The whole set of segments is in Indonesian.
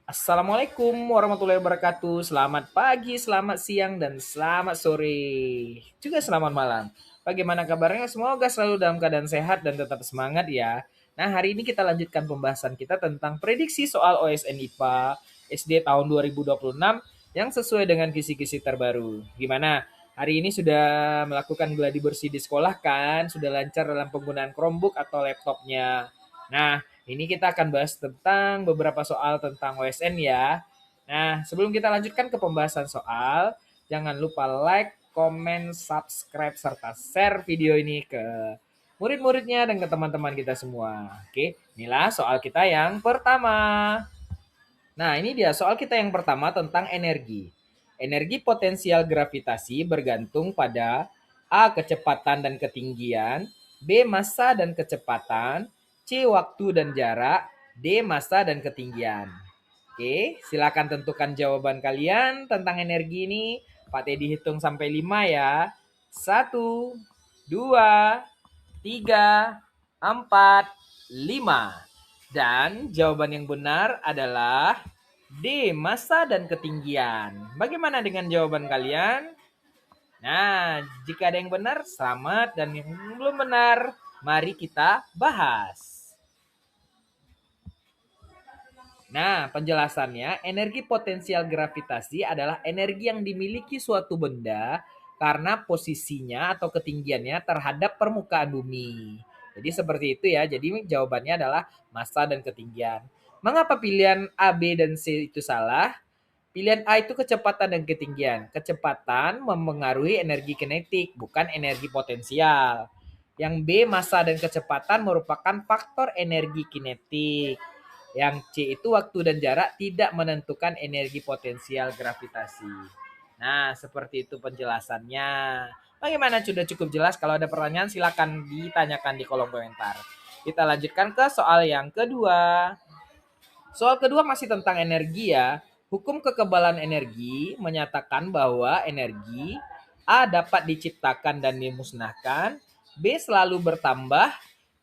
Assalamualaikum warahmatullahi wabarakatuh. Selamat pagi, selamat siang, dan selamat sore. Juga selamat malam. Bagaimana kabarnya? Semoga selalu dalam keadaan sehat dan tetap semangat ya. Nah, hari ini kita lanjutkan pembahasan kita tentang prediksi soal OSN IPA SD tahun 2026 yang sesuai dengan kisi-kisi terbaru. Gimana? Hari ini sudah melakukan gladi bersih di sekolah kan? Sudah lancar dalam penggunaan Chromebook atau laptopnya? Nah, ini kita akan bahas tentang beberapa soal tentang OSN ya. Nah, sebelum kita lanjutkan ke pembahasan soal, jangan lupa like, komen, subscribe, serta share video ini ke murid-muridnya dan ke teman-teman kita semua. Oke, inilah soal kita yang pertama. Nah, ini dia soal kita yang pertama tentang energi. Energi potensial gravitasi bergantung pada A. Kecepatan dan ketinggian, B. Massa dan kecepatan, C. Waktu dan jarak, D. Massa dan ketinggian. Oke, silakan tentukan jawaban kalian tentang energi ini. Pak Teddy hitung sampai 5 ya. Satu, 2, 3, 4, 5. Dan jawaban yang benar adalah D. Massa dan ketinggian. Bagaimana dengan jawaban kalian? Nah, jika ada yang benar, selamat. Dan yang belum benar, mari kita bahas. Nah, penjelasannya, energi potensial gravitasi adalah energi yang dimiliki suatu benda karena posisinya atau ketinggiannya terhadap permukaan bumi. Jadi seperti itu ya. Jadi jawabannya adalah massa dan ketinggian. Mengapa pilihan A, B, dan C itu salah? Pilihan A itu kecepatan dan ketinggian. Kecepatan mempengaruhi energi kinetik, bukan energi potensial. Yang B, massa dan kecepatan merupakan faktor energi kinetik. Yang C itu waktu dan jarak tidak menentukan energi potensial gravitasi. Nah, seperti itu penjelasannya. Bagaimana sudah cukup jelas? Kalau ada pertanyaan silakan ditanyakan di kolom komentar. Kita lanjutkan ke soal yang kedua. Soal kedua masih tentang energi ya. Hukum kekebalan energi menyatakan bahwa energi A dapat diciptakan dan dimusnahkan, B selalu bertambah,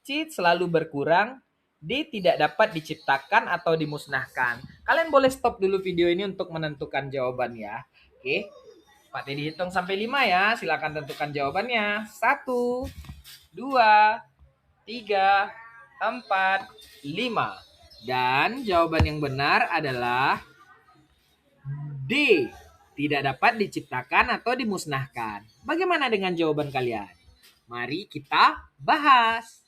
C selalu berkurang, D tidak dapat diciptakan atau dimusnahkan. Kalian boleh stop dulu video ini untuk menentukan jawaban ya. Oke, Pak Teddy hitung sampai 5 ya. Silakan tentukan jawabannya. Satu, 2, 3, 4, 5. Dan jawaban yang benar adalah D. Tidak dapat diciptakan atau dimusnahkan. Bagaimana dengan jawaban kalian? Mari kita bahas.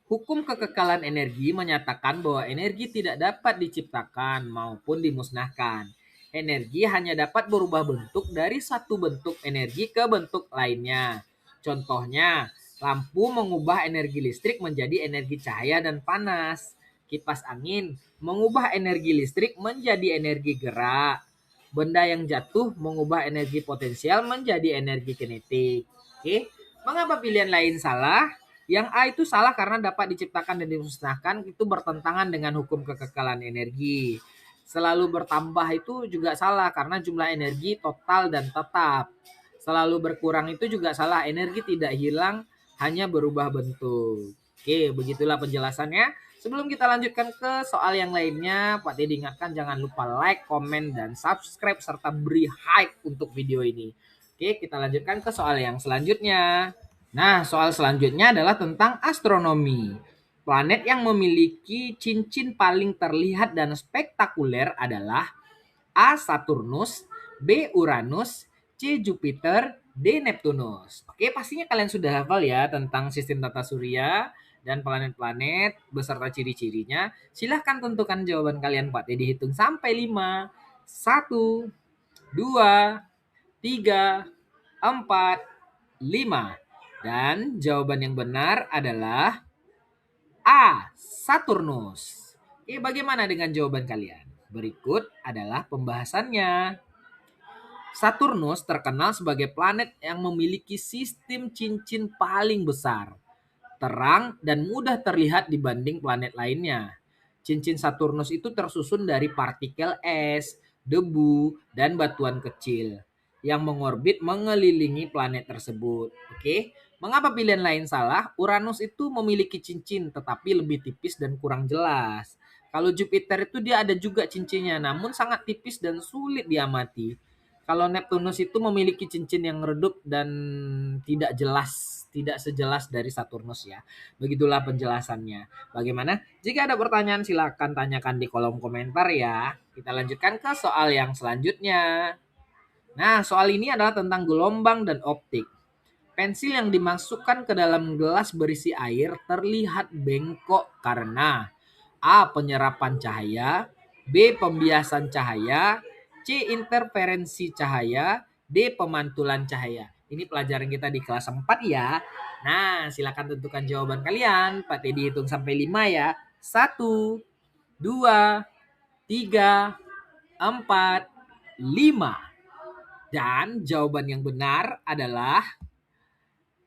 Hukum kekekalan energi menyatakan bahwa energi tidak dapat diciptakan maupun dimusnahkan. Energi hanya dapat berubah bentuk dari satu bentuk energi ke bentuk lainnya. Contohnya, lampu mengubah energi listrik menjadi energi cahaya dan panas. Kipas angin mengubah energi listrik menjadi energi gerak. Benda yang jatuh mengubah energi potensial menjadi energi kinetik. Oke, mengapa pilihan lain salah? Yang A itu salah karena dapat diciptakan dan dimusnahkan itu bertentangan dengan hukum kekekalan energi. Selalu bertambah itu juga salah karena jumlah energi total dan tetap. Selalu berkurang itu juga salah, energi tidak hilang, hanya berubah bentuk. Oke, begitulah penjelasannya. Sebelum kita lanjutkan ke soal yang lainnya, Pak Teddy ingatkan jangan lupa like, komen, dan subscribe serta beri hype untuk video ini. Oke, kita lanjutkan ke soal yang selanjutnya. Nah, soal selanjutnya adalah tentang astronomi. Planet yang memiliki cincin paling terlihat dan spektakuler adalah A. Saturnus, B. Uranus, C. Jupiter, D. Neptunus. Oke, pastinya kalian sudah hafal ya tentang sistem tata surya dan planet-planet beserta ciri-cirinya. Silahkan tentukan jawaban kalian, Pak. Jadi hitung sampai 5. 1, 2, 3, 4, 5. Dan jawaban yang benar adalah A. Saturnus. Oke, bagaimana dengan jawaban kalian? Berikut adalah pembahasannya. Saturnus terkenal sebagai planet yang memiliki sistem cincin paling besar, terang dan mudah terlihat dibanding planet lainnya. Cincin Saturnus itu tersusun dari partikel es, debu, dan batuan kecil yang mengorbit mengelilingi planet tersebut. Oke, mengapa pilihan lain salah? Uranus itu memiliki cincin tetapi lebih tipis dan kurang jelas. Kalau Jupiter itu dia ada juga cincinnya, namun sangat tipis dan sulit diamati. Kalau Neptunus itu memiliki cincin yang redup dan tidak jelas, tidak sejelas dari Saturnus ya. Begitulah penjelasannya. Bagaimana? Jika ada pertanyaan silakan tanyakan di kolom komentar ya. Kita lanjutkan ke soal yang selanjutnya. Nah, soal ini adalah tentang gelombang dan optik. Pensil yang dimasukkan ke dalam gelas berisi air terlihat bengkok karena A. Penyerapan cahaya, B. Pembiasan cahaya, C. Interferensi cahaya, D. Pemantulan cahaya. Ini pelajaran kita di kelas 4 ya. Nah, silakan tentukan jawaban kalian. Pak Teddy hitung sampai 5 ya. 1, 2, 3, 4, 5. Dan jawaban yang benar adalah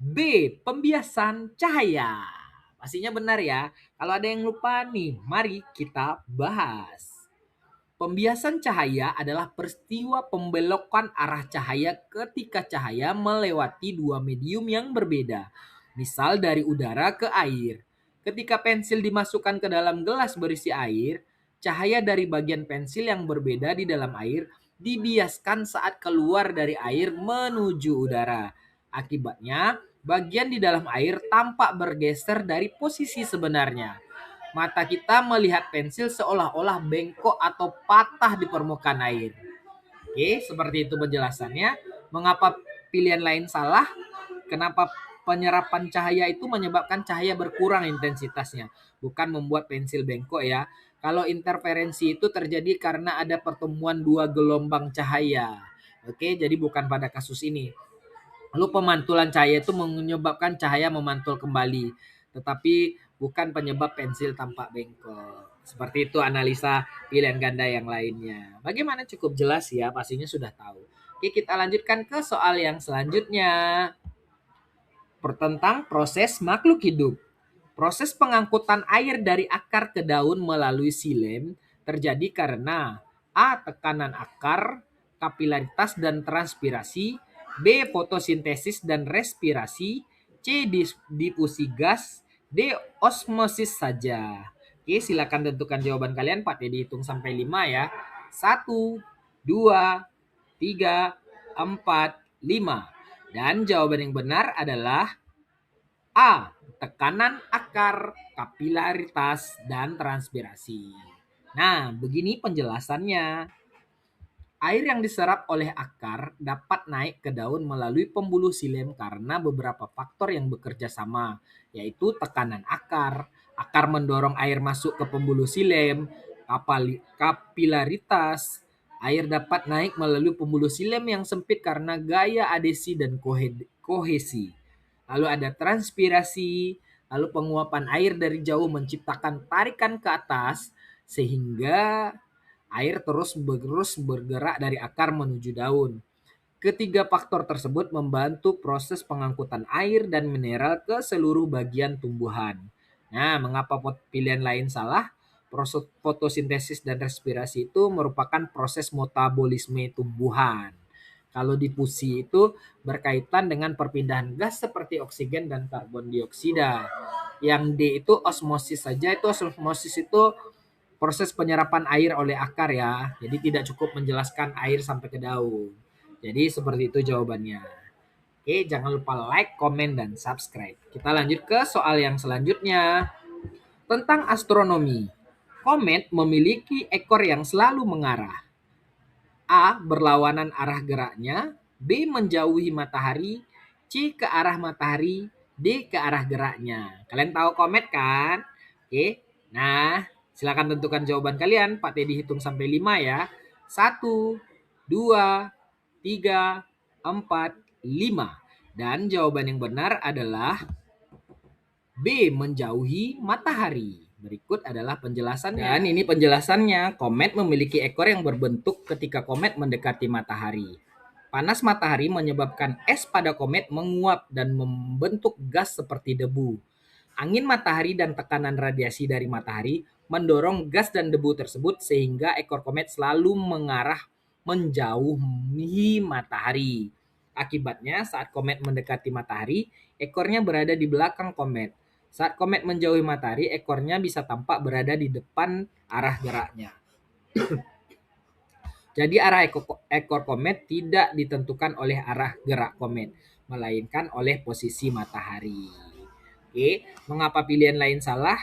B. Pembiasan cahaya. Pastinya benar ya. Kalau ada yang lupa nih, mari kita bahas. Pembiasan cahaya adalah peristiwa pembelokan arah cahaya ketika cahaya melewati dua medium yang berbeda. Misal dari udara ke air. Ketika pensil dimasukkan ke dalam gelas berisi air, cahaya dari bagian pensil yang berbeda di dalam air dibiaskan saat keluar dari air menuju udara. Akibatnya, bagian di dalam air tampak bergeser dari posisi sebenarnya. Mata kita melihat pensil seolah-olah bengkok atau patah di permukaan air. Oke, seperti itu penjelasannya. Mengapa pilihan lain salah? Kenapa penyerapan cahaya itu menyebabkan cahaya berkurang intensitasnya, bukan membuat pensil bengkok ya. Kalau interferensi itu terjadi karena ada pertemuan dua gelombang cahaya. Oke, jadi bukan pada kasus ini. Lalu pemantulan cahaya itu menyebabkan cahaya memantul kembali, tetapi bukan penyebab pensil tampak bengkok. Seperti itu analisa pilihan ganda yang lainnya. Bagaimana, cukup jelas ya, pastinya sudah tahu. Oke, kita lanjutkan ke soal yang selanjutnya. Tentang proses makhluk hidup. Proses pengangkutan air dari akar ke daun melalui silem terjadi karena A. Tekanan akar, kapilaritas dan transpirasi, B. Fotosintesis dan respirasi, C. Difusi gas, D. Osmosis saja. Oke, silakan tentukan jawaban kalian. Pak Teddy hitung sampai 5 ya. 1, 2, 3, 4, 5. Dan jawaban yang benar adalah A. Tekanan akar, kapilaritas, dan transpirasi. Nah, begini penjelasannya. Air yang diserap oleh akar dapat naik ke daun melalui pembuluh silem karena beberapa faktor yang bekerja sama, yaitu tekanan akar. Akar mendorong air masuk ke pembuluh silem, kapilaritas. Air dapat naik melalui pembuluh silem yang sempit karena gaya adesi dan kohesi. Lalu ada transpirasi, lalu penguapan air dari jauh menciptakan tarikan ke atas sehingga air terus bergerak dari akar menuju daun. Ketiga faktor tersebut membantu proses pengangkutan air dan mineral ke seluruh bagian tumbuhan. Nah, mengapa pilihan lain salah? Proses fotosintesis dan respirasi itu merupakan proses metabolisme tumbuhan. Kalau difusi itu berkaitan dengan perpindahan gas seperti oksigen dan karbon dioksida. Yang D itu osmosis saja, itu osmosis itu proses penyerapan air oleh akar ya. Jadi tidak cukup menjelaskan air sampai ke daun. Jadi seperti itu jawabannya. Oke, jangan lupa like, komen, dan subscribe. Kita lanjut ke soal yang selanjutnya. Tentang astronomi. Komet memiliki ekor yang selalu mengarah. A. Berlawanan arah geraknya. B. Menjauhi matahari. C. Ke arah matahari. D. Ke arah geraknya. Kalian tahu komet kan? Oke. Nah, silakan tentukan jawaban kalian. Pak Teddy hitung sampai 5 ya. 1, 2, 3, 4, 5. Dan jawaban yang benar adalah B. Menjauhi matahari. Berikut adalah penjelasannya. Dan ini penjelasannya. Komet memiliki ekor yang berbentuk ketika komet mendekati matahari. Panas matahari menyebabkan es pada komet menguap dan membentuk gas seperti debu. Angin matahari dan tekanan radiasi dari matahari mendorong gas dan debu tersebut sehingga ekor komet selalu mengarah menjauhi matahari. Akibatnya saat komet mendekati matahari, ekornya berada di belakang komet. Saat komet menjauhi matahari, ekornya bisa tampak berada di depan arah geraknya. Jadi arah ekor komet tidak ditentukan oleh arah gerak komet, melainkan oleh posisi matahari. Oke, mengapa pilihan lain salah?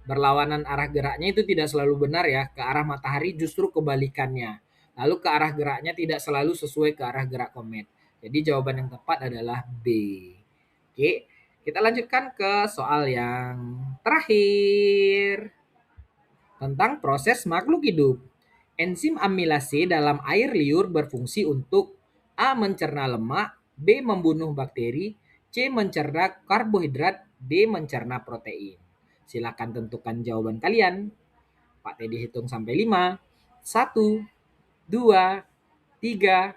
Berlawanan arah geraknya itu tidak selalu benar ya. Ke arah matahari justru kebalikannya. Lalu ke arah geraknya tidak selalu sesuai ke arah gerak komet. Jadi jawaban yang tepat adalah B. Oke, kita lanjutkan ke soal yang terakhir tentang proses makhluk hidup. Enzim amilase dalam air liur berfungsi untuk A. mencerna lemak, B. membunuh bakteri, C. mencerna karbohidrat, D. mencerna protein. Silakan tentukan jawaban kalian. Pak Teddy hitung sampai 5. 1, 2, 3,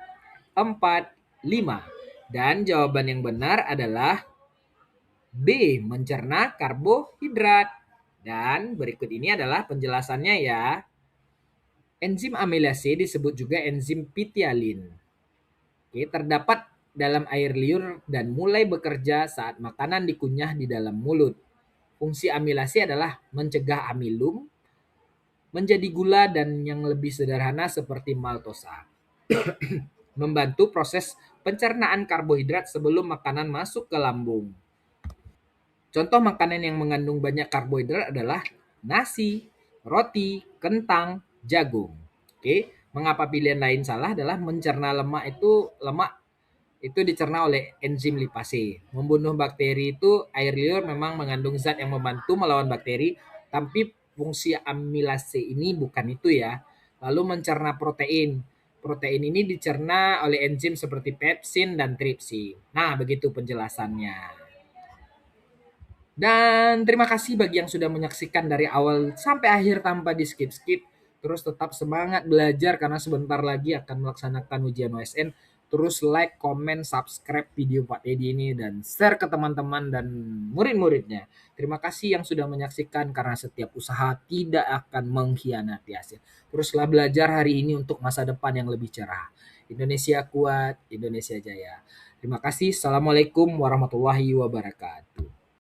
4, 5. Dan jawaban yang benar adalah B. mencerna karbohidrat. Dan berikut ini adalah penjelasannya ya. Enzim amilase disebut juga enzim pitialin. Oke, terdapat dalam air liur dan mulai bekerja saat makanan dikunyah di dalam mulut. Fungsi amilase adalah mencegah amilum menjadi gula dan yang lebih sederhana seperti maltosa. Membantu proses pencernaan karbohidrat sebelum makanan masuk ke lambung. Contoh makanan yang mengandung banyak karbohidrat adalah nasi, roti, kentang, jagung. Oke, mengapa pilihan lain salah adalah mencerna lemak itu dicerna oleh enzim lipase. Membunuh bakteri itu air liur memang mengandung zat yang membantu melawan bakteri, tapi fungsi amilase ini bukan itu ya. Lalu mencerna protein. Protein ini dicerna oleh enzim seperti pepsin dan tripsin. Nah, begitu penjelasannya. Dan terima kasih bagi yang sudah menyaksikan dari awal sampai akhir tanpa di skip-skip. Terus tetap semangat belajar karena sebentar lagi akan melaksanakan ujian OSN. Terus like, comment, subscribe video Pak Teddy ini dan share ke teman-teman dan murid-muridnya. Terima kasih yang sudah menyaksikan karena setiap usaha tidak akan mengkhianati hasil. Teruslah belajar hari ini untuk masa depan yang lebih cerah. Indonesia kuat, Indonesia jaya. Terima kasih. Assalamualaikum warahmatullahi wabarakatuh.